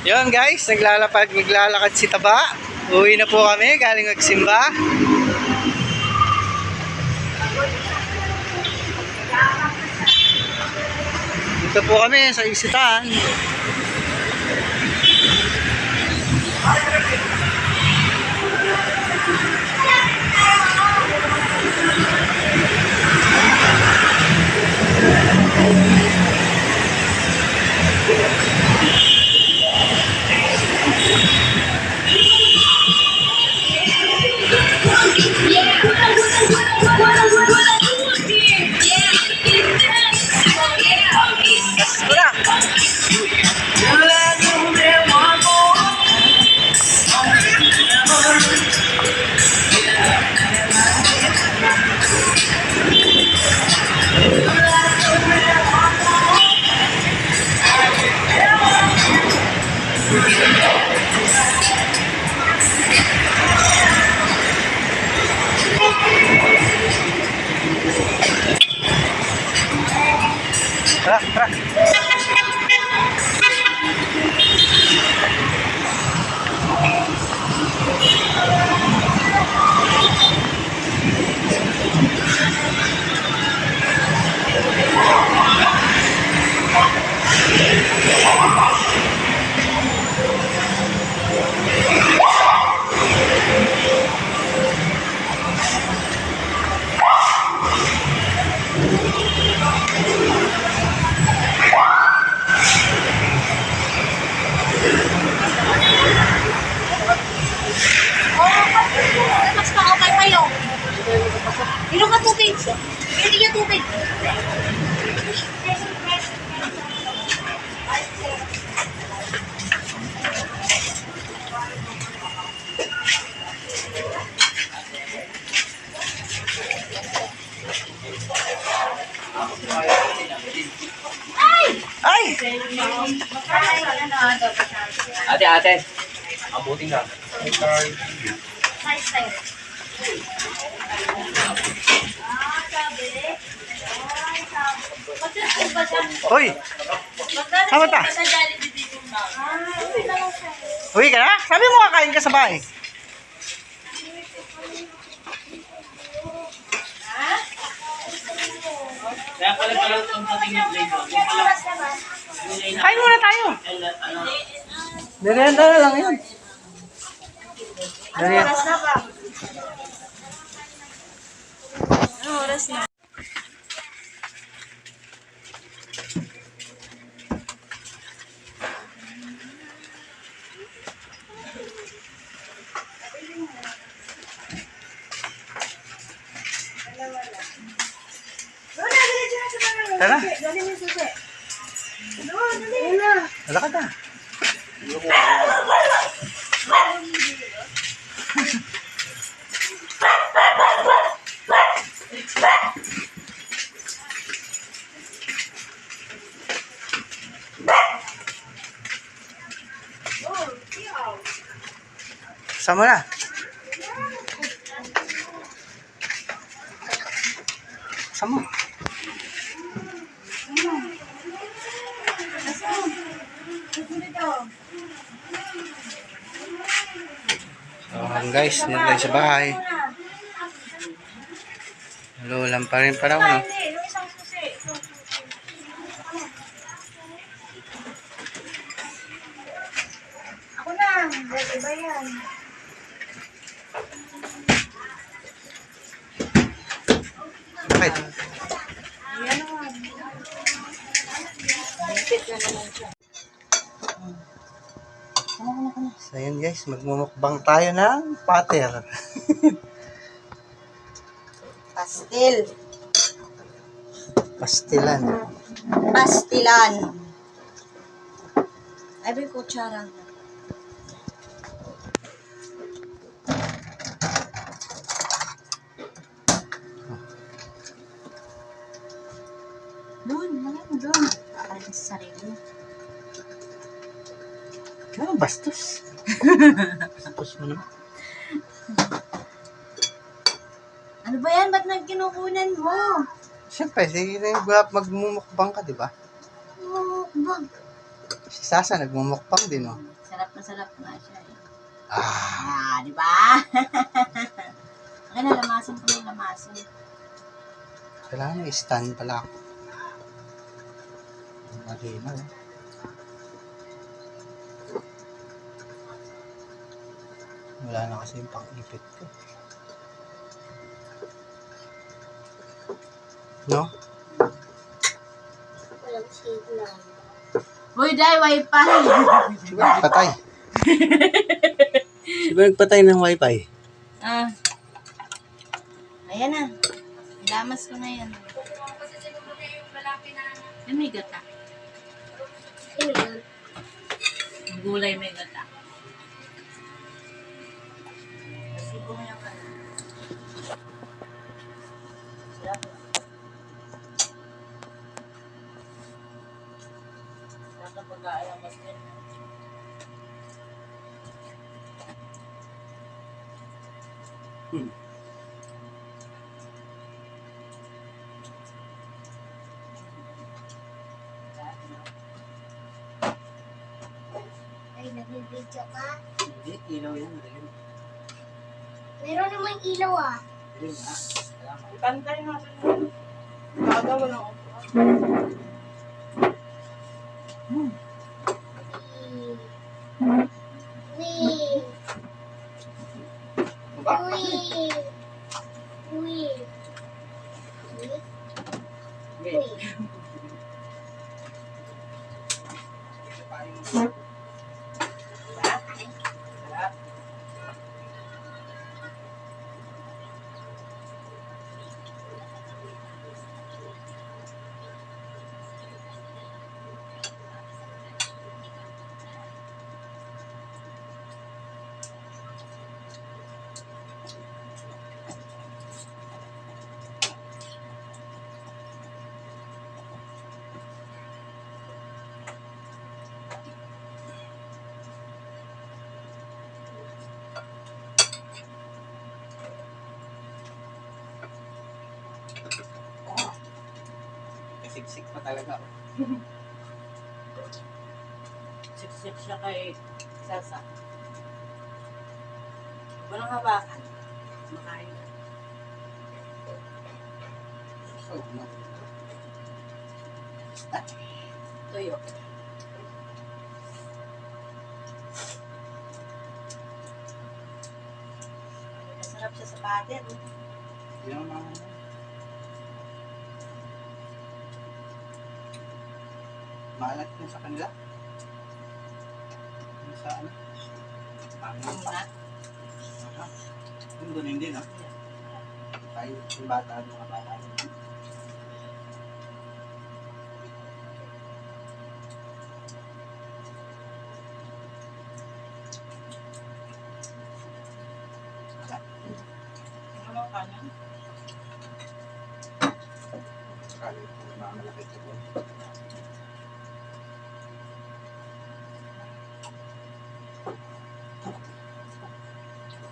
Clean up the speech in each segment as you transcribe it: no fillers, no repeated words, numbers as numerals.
Yun guys, naglalakad si Taba. Uwi na po kami, galing magsimba. Dito po kami sa Isitan. Tara, tara. Inom ka tubig. Hindi niya tubig. Ay! Ate, abutin ka. Hoy! Tama ta? Uwi ka na? Sabi mo kakain ka sa bahay. Kaya pala ang pating yung plate. Kain muna tayo. Merienda na lang yun. Merienda. Oras na ba? Ano oras na? Tara. Dali mo yung susi. Wala ka na. Sama na. Sama. Guys, nandun tayo sa bahay. Lulang pa rin para no? Ako na. Iba yan. Bakit? So yun guys, magmumukbang tayo ng pater. Pastil. Pastilan. Pastilan. Ay, may kutsara. Doon, doon. Akala sa sarili. Ano, bastos? Bastos mo naman. Ano ba yan? Ba't nagkinukunan mo? Siyempre, sige na yung magmumukbang ka, di ba? Mukbang. Si Sasa nagmumukbang din, oh. Sarap na sarap nga siya. Eh. Ah, Di ba? Akin na, lamasin ko yung lamasin. kailangan may stand pala ako. Lagi na, oh. Wala na kasi yung pang-ipit ko. No? Walang signal. Uy, Day, wifi! Sino nagpatay? Sino nagpatay ng wifi? Ah. Ayan na. Ilamas ko na yan. Ay, may gata. Gulay may gata. Kasi po nga ka. Sarap. Sarap na pag-aalamas din. Ay, nagbibidyo ka? Hindi, ilaw yan. Meron namang ilaw ah. Pantay natin yun. Gagawa ng Wee. Wee. Wee. Wee. Siksik pa talaga. siksik siya kay Sasa. Walang hawakan. Makain. So, no. Tuyo. Masarap siya sa pader. Yan ang mga maalat na sa kanila. Yung sa ano? Pangit. Muna. Yung ganun din, no? Tayo, yung bata, mga bata. Ano kanan? Kali, mamalaki ito po.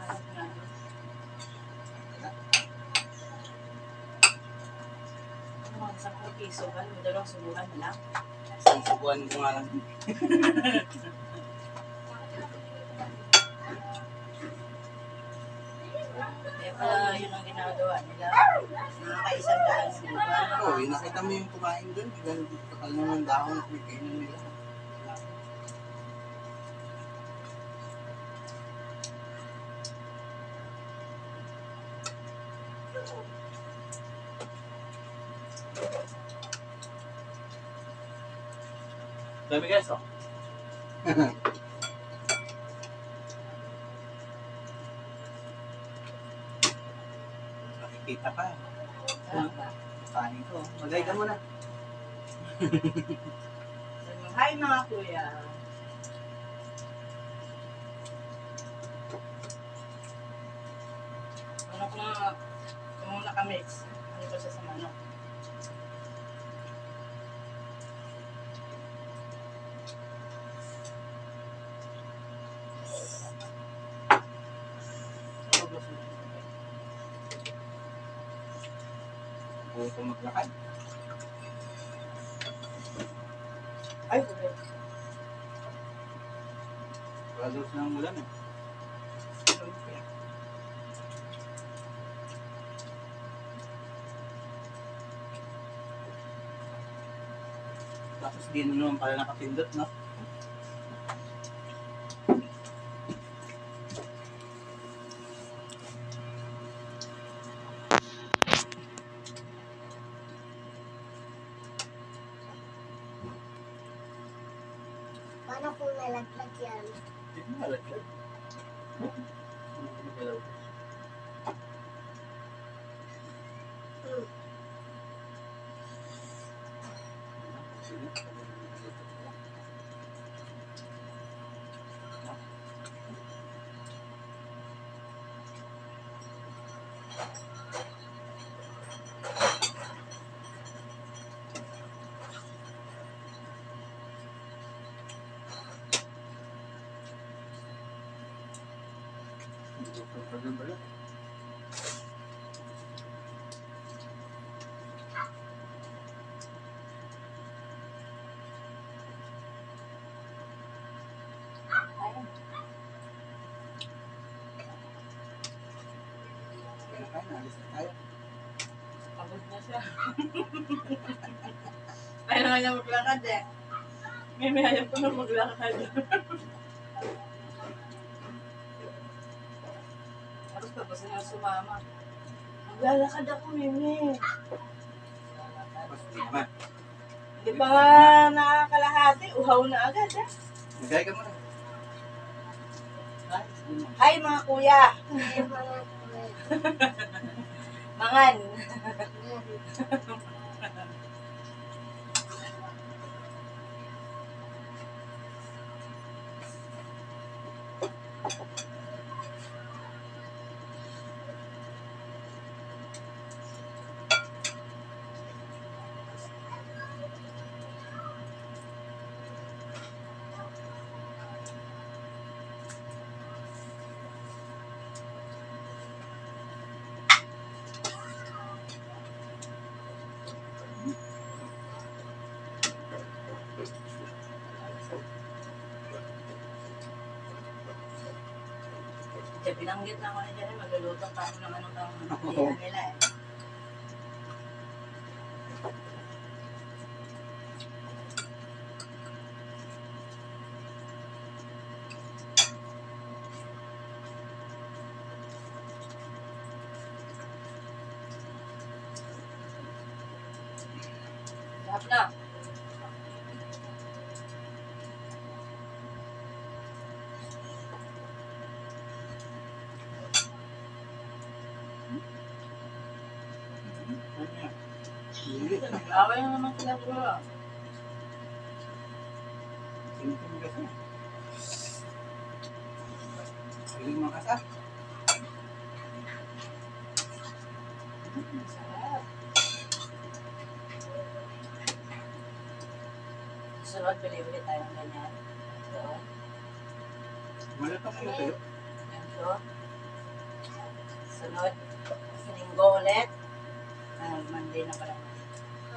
Alat nga. Ano mga 10 piso ba? Dalawang subukan na lang. Isang subuan ko nga lang. Kaya pala yun ang ginagawa nila. Nakakaisang daan sila. Oo, yung nakita mo yung kumain doon. Kapal naman dahon na kumikainin nila. Dami guys, oh. Nakikita pa. Tama. Kain ko. Magay ka muna. Hi mga kuya. Manok na, yung nakamix. Ano ba siya sa manok? Buhay ko maglakad. Ay, kuya. Wala daw silang ulan eh. Tapos di na naman pala nakapindot, no? Paano kung nalaglag yan? Hindi ko malaglag. Ano ko nagalaw? Hmm. Ayun. Pagod na siya. Ayaw na niya maglakad eh. May ayaw ko na maglakad. Tapos pa gusto niya sumama. Maglalakad ako, Mimi. Tapos di naman. Hindi pa nga nakakalahati. Uhaw na agad eh. Nagay ka muna. Hi mga kuya. Ay, mga kuya. Mangan. Kaya binanggit na ako na dyan eh, magluluto pa ako ng anong pang nila eh. Sarap na. Away na naman sila bro. Sinitin mo kasi. Piling mga kasa. Sarap. Sunod, bili ulit tayo ng ganyan. Ito. Malata mo tayo. Ito. Sunod. Sa linggo ulit. Monday na pala.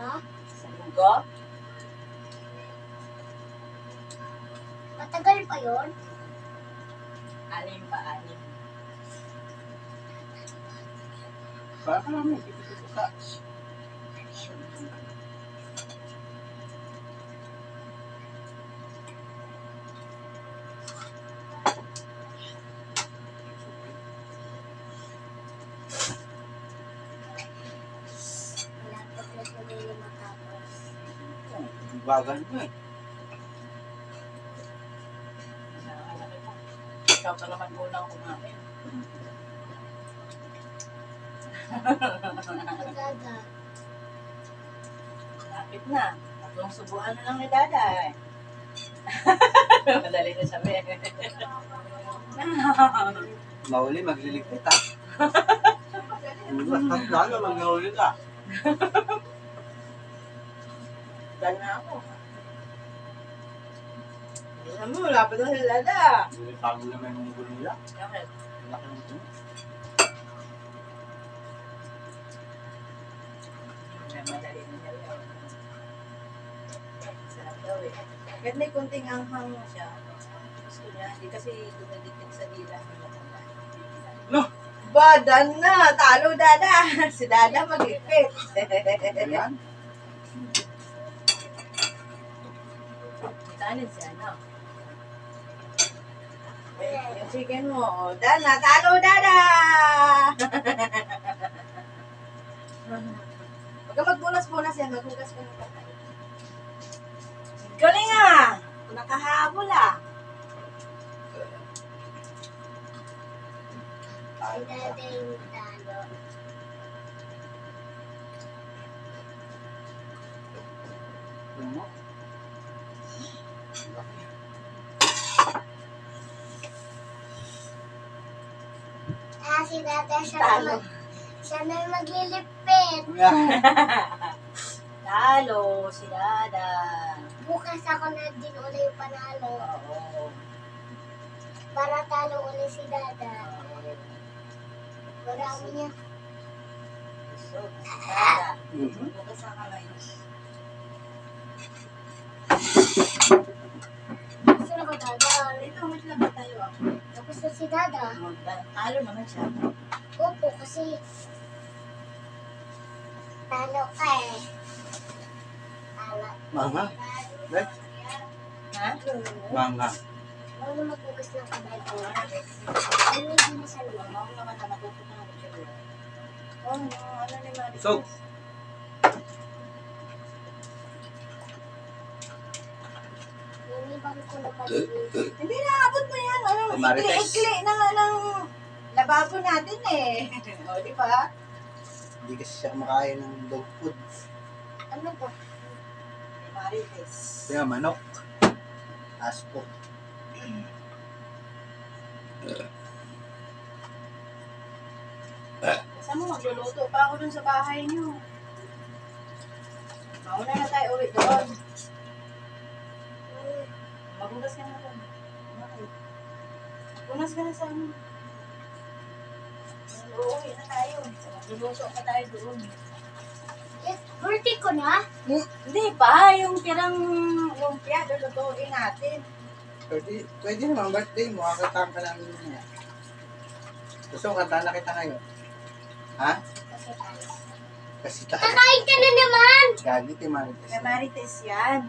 Ha? Sa linggo. Matagal pa yun? Anim pa, anim. Para ka namin. Pipito sa. Malapit na sa nila matapos. Bagal mo eh. Nakalaki pa. Ikaw pa naman unang kumain. Agaga. Lapit na. Tatlong subuan na lang ni Dada eh. Madali na sabi. Mahuli, magliligpit ah. Mas lalo, maghuli ka. Dan na ako. Alam mo, lapit na si Dada. Delikado naman yung gulo nila. Bakit? Laki ng ito. Madali na niya yun. Sarap daw eh. Kahit may kunting anghang mo siya, gusto niya Yan, hindi kasi dumidikit sa dila. No. Ba, Dan na. Talo, Dada. Si Dada mag-ipit. Ayan. Talin siya, no? Yung chicken mo. Oh, Dan na. Talo, Dada. Huwag ka magbunas-bunas yan. Maghugas ka ng patay. Galing ah! Nakahabol ah. Si dada yung talo. Ano? Si dada siya Talo. na siya na yung maglilipit. Talo, si Dada. Bukas ako na din uli yung panalo. Oo. Para talo uli si dada. Marami niya. So, Dada. Mhm. Bukas na ka ngayon. Gusto na ko dada. Ito, mas lang ba tayo ah? Tapos na si dada. Talo naman siya. Opo, kasi talo ka eh. Talo. Manga. Right? Ha? Manga. Huwag na magbukas ng kamay ko. Ano yung hindi sa loob? Ako naman na matutunan ako siya. Oh, no. Ano ni Marites? So, Yung ibang ko na malinis. Hindi na, abot mo yan. Ano, Marites. ikli-ikli ng lababo natin eh. O, di ba? hindi kasi siya kumakain ng dog food. Ano po? Marites. Kaya manok. Asko. Saan mo magluluto pa ako dun sa bahay niyo? Mauna na tayo uwi doon. Magugas ka na doon. Okay. Magugas ka na sa amin. Uuwi na tayo. Magluluto pa tayo doon. Birthday ko na? Hindi pa, yung tirang lumpia, lulutuin natin. Pwede naman, birthday mo. Kakantahan ka namin niya. Gusto mo kantahan na kita ngayon? Ha? Kasi tayo. Kasi tayo. Kakain ka na naman! Gagi, kay Marites. Kay Marites yan.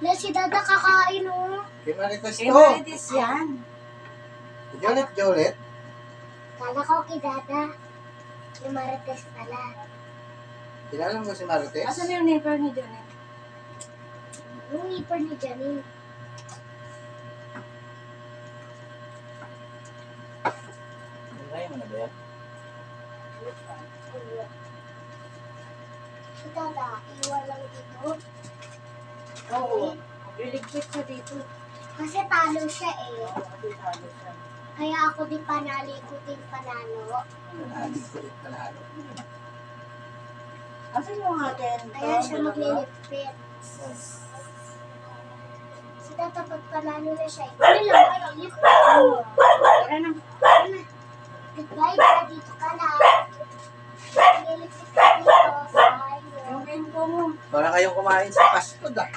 Na si dada kakain oh. Kay Marites Kay to. Marites yan. Jolet, Jolet. Kala ko kay dada. Yung marites pala. Kilala mo si Marites? Asan yung neighbor ni Janet? Yung ipon ni Janine. Kaya mo na ba yan? Si dada, iwan lang dito. Oo. Liligpit siya dito. Kasi talo siya eh. Oo, talo siya. Kaya ako din panali ko din panalo. Adik ko rin panalo. Asan yung atin? Kaya siya maglilipit. Si dada pag panalo na siya, hindi lang maglilipit. Tara na. Goodbye, dada, dito ka na. Maglilipit ka dito. Yung Sayang. bento mo. Para kayong kumain sa fast food ah.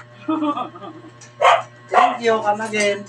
Thank you, come again.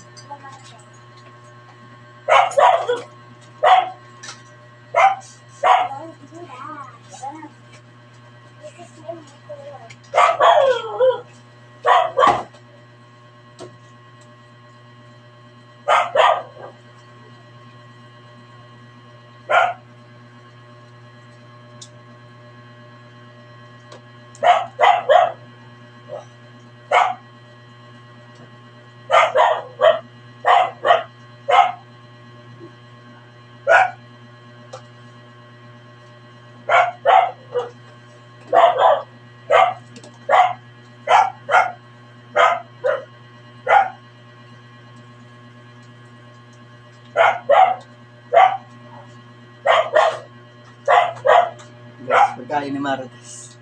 Yes, pagkain ni Marites.